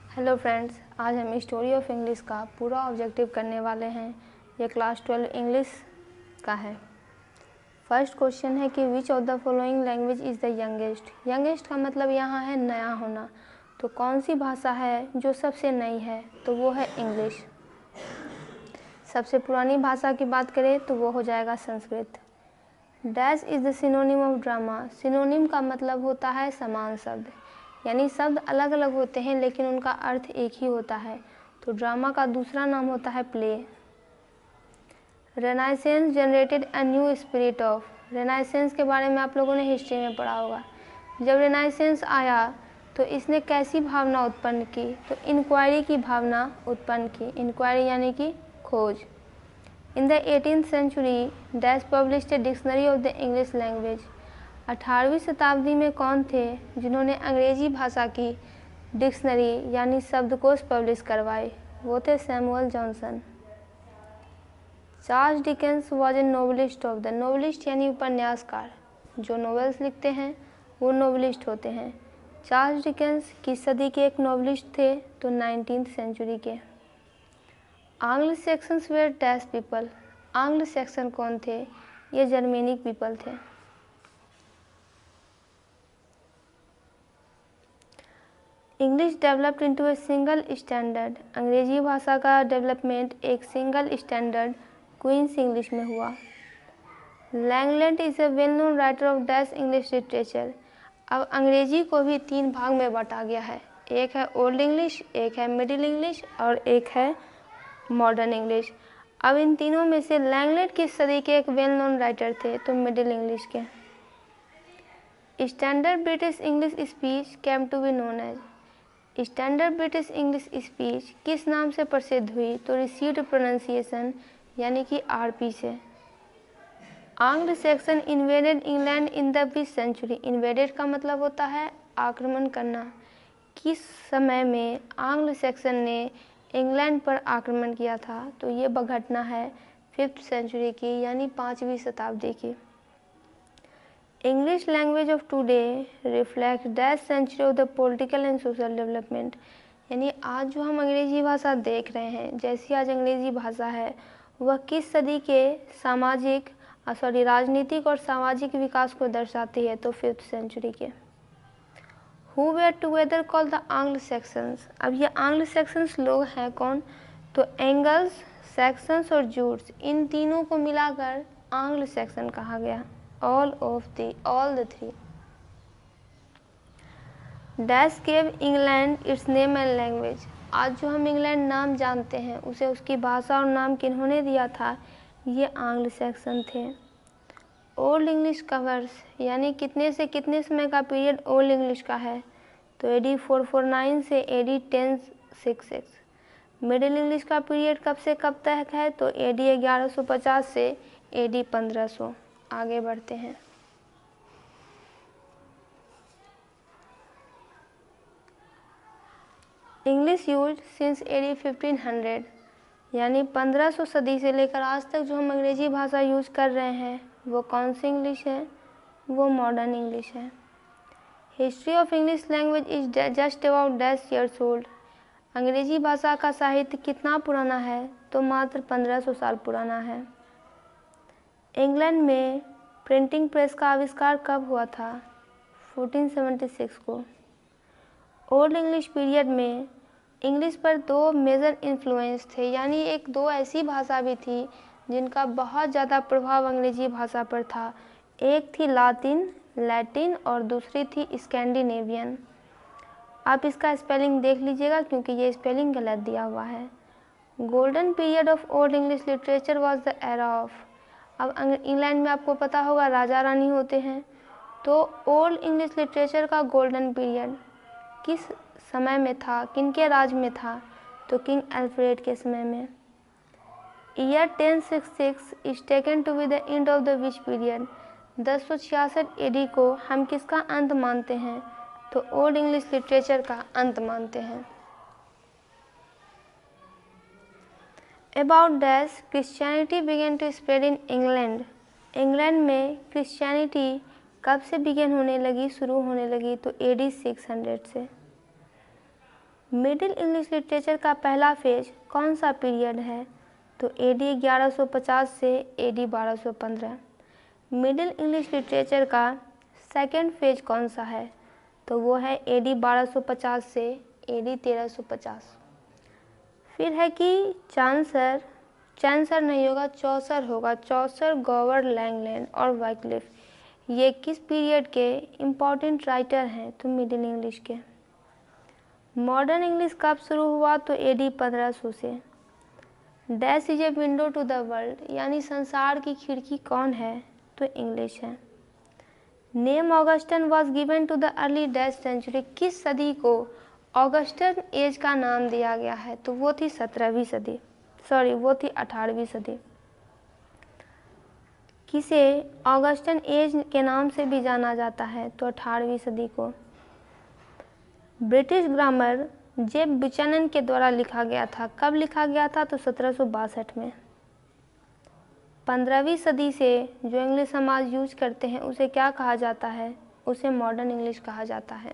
Hello friends, आज हम story of English का पूरा ऑब्जेक्टिव करने वाले हैं। ये क्लास 12 इंग्लिश का है। फर्स्ट क्वेश्चन है कि which of the following language is the youngest. Youngest का मतलब यहाँ है नया होना, तो कौन सी भाषा है जो सबसे नई है, तो वो है इंग्लिश। सबसे पुरानी भाषा की बात करें तो वो हो जाएगा Sanskrit. Dash is the synonym of drama. Synonym का मतलब होता है समान शब्द, यानी शब्द अलग अलग होते हैं लेकिन उनका अर्थ एक ही होता है। तो ड्रामा का दूसरा नाम होता है play. Renaissance generated a new spirit of. Renaissance के बारे में आप लोगों ने हिस्ट्री में पढ़ा होगा। जब रेनाइसेंस आया तो इसने कैसी भावना उत्पन्न की, तो इंक्वायरी की भावना उत्पन्न की। इंक्वायरी यानी कि खोज। In the 18th century dash published a dictionary of the English language. 18वीं शताब्दी में कौन थे जिन्होंने अंग्रेजी भाषा की डिक्शनरी यानी शब्दकोश पब्लिश करवाए? वो थे Samuel Johnson. Charles Dickens was a novelist of the. Novelist यानी उपन्यासकार, जो नोवेल्स लिखते हैं वो नोवेलिस्ट होते हैं। चार्ल्स डिकेंस किस सदी के एक नोवेलिस्ट थे? तो 19th सेंचुरी के। आंग्ल सेक्शंस वेयर डैश पीपल। आंग्ल सेक्शन कौन थे? ये जर्मेनिक पीपल थे। English developed into a single standard. अंग्रेजी भाषा का डेवलपमेंट एक सिंगल स्टैंडर्ड क्वींस इंग्लिश में हुआ। Langland is a well known writer of dash English literature. अब अंग्रेजी को भी 3 भाग में बांटा गया है। एक है ओल्ड इंग्लिश, एक है मिडिल इंग्लिश और एक है मॉडर्न इंग्लिश। अब इन तीनों में से लैंगलैंड किस सदी के एक वेल नोन राइटर थे? तो मिडिल इंग्लिश के। Standard British English speech came to be known as. Standard British English speech किस नाम से प्रसिद्ध हुई? तो रिसीव्ड प्रोनाउंसिएशन यानी कि आरपी से। Anglo Saxon invaded England in the which century. Invaded का मतलब होता है आक्रमण करना। किस समय में आंग्ल सेक्शन ने इंग्लैंड पर आक्रमण किया था? तो ये घटना है 5th सेंचुरी की यानी 5वीं शताब्दी की। English language of today reflect dash century of the political and social development. यानी आज जो हम अंग्रेजी भाषा देख रहे हैं, जैसी आज अंग्रेजी भाषा है, वह किस सदी के राजनीतिक और सामाजिक विकास को दर्शाती है? तो 5th सेंचुरी के। Who were together called the Anglo Saxons. अब ये आंग्ल सेक्शंस लोग हैं कौन? तो एंगल्स, सेक्शंस और जूट्स, इन तीनों को मिलाकर आंग्ल सेक्शन कहा गया। All the three. Dash gave England its name and language. आज जो हम इंग्लैंड नाम जानते हैं उसे उसकी भाषा और नाम किन्होंने दिया था? ये आंग्ल सेक्शन थे। ओल्ड इंग्लिश कवर्स यानी कितने से कितने समय का पीरियड ओल्ड इंग्लिश का है? तो AD 449 से AD 1066। मिडिल इंग्लिश का पीरियड कब से कब तक है? तो AD 1150 से AD 1500। आगे बढ़ते हैं। इंग्लिश यूज सिंस AD 1500 यानी 1500 सदी से लेकर आज तक जो हम अंग्रेजी भाषा यूज कर रहे हैं वो कौन सी इंग्लिश है? वो मॉडर्न इंग्लिश है। History of English language is just about dash years old. अंग्रेजी भाषा का साहित्य कितना पुराना है? तो मात्र 1500 साल पुराना है। इंग्लैंड में प्रिंटिंग प्रेस का आविष्कार कब हुआ था? 1476 को। ओल्ड इंग्लिश पीरियड में इंग्लिश पर 2 मेजर इन्फ्लुएंस थे, यानी एक 2 ऐसी भाषा भी थी जिनका बहुत ज़्यादा प्रभाव अंग्रेजी भाषा पर था। एक थी लैटिन और दूसरी थी स्कैंडिनेवियन। आप इसका स्पेलिंग देख लीजिएगा क्योंकि ये स्पेलिंग गलत दिया हुआ है। Golden period of old English literature was the era of. अब इंग्लैंड में आपको पता होगा राजा रानी होते हैं, तो ओल्ड इंग्लिश लिटरेचर का गोल्डन पीरियड किस समय में था, किनके राज में था? तो किंग अल्फ्रेड के समय में। Year 1066 is taken to be the end of the which period. 1066 AD को हम किसका अंत मानते हैं? तो ओल्ड इंग्लिश लिटरेचर का अंत मानते हैं। About dash Christianity began to spread in England. England में क्रिश्चियनिटी कब से बिगेन होने लगी, शुरू होने लगी? तो AD 600 से। मिडिल इंग्लिश लिटरेचर का पहला फेज कौन सा पीरियड है? तो एडी 1150 से एडी 1215। मिडिल इंग्लिश लिटरेचर का सेकेंड फेज कौन सा है? तो वो है एडी 1250 से एडी 1350। फिर है कि चैंसर नहीं होगा, चौसर होगा। चौसर, गोवर, लैंगलैंड और वाइक्लिफ, ये किस पीरियड के इम्पॉर्टेंट राइटर हैं? तो मिडिल इंग्लिश के। मॉडर्न इंग्लिश कब शुरू हुआ? तो एडी 1500 से। Dash is a window to the world, यानी संसार की खिड़की कौन है? तो इंग्लिश है। Name Augustan was given to the early dash century, किस सदी को ऑगस्टन एज का नाम दिया गया है? तो वो थी 18वीं सदी। किसे ऑगस्टन एज के नाम से भी जाना जाता है? तो 18वीं सदी को। ब्रिटिश ग्रामर जेब बुचानन के द्वारा लिखा गया था। कब लिखा गया था? तो 1762 में। 15वीं सदी से जो इंग्लिश हम आज यूज करते हैं उसे क्या कहा जाता है? उसे मॉडर्न इंग्लिश कहा जाता है।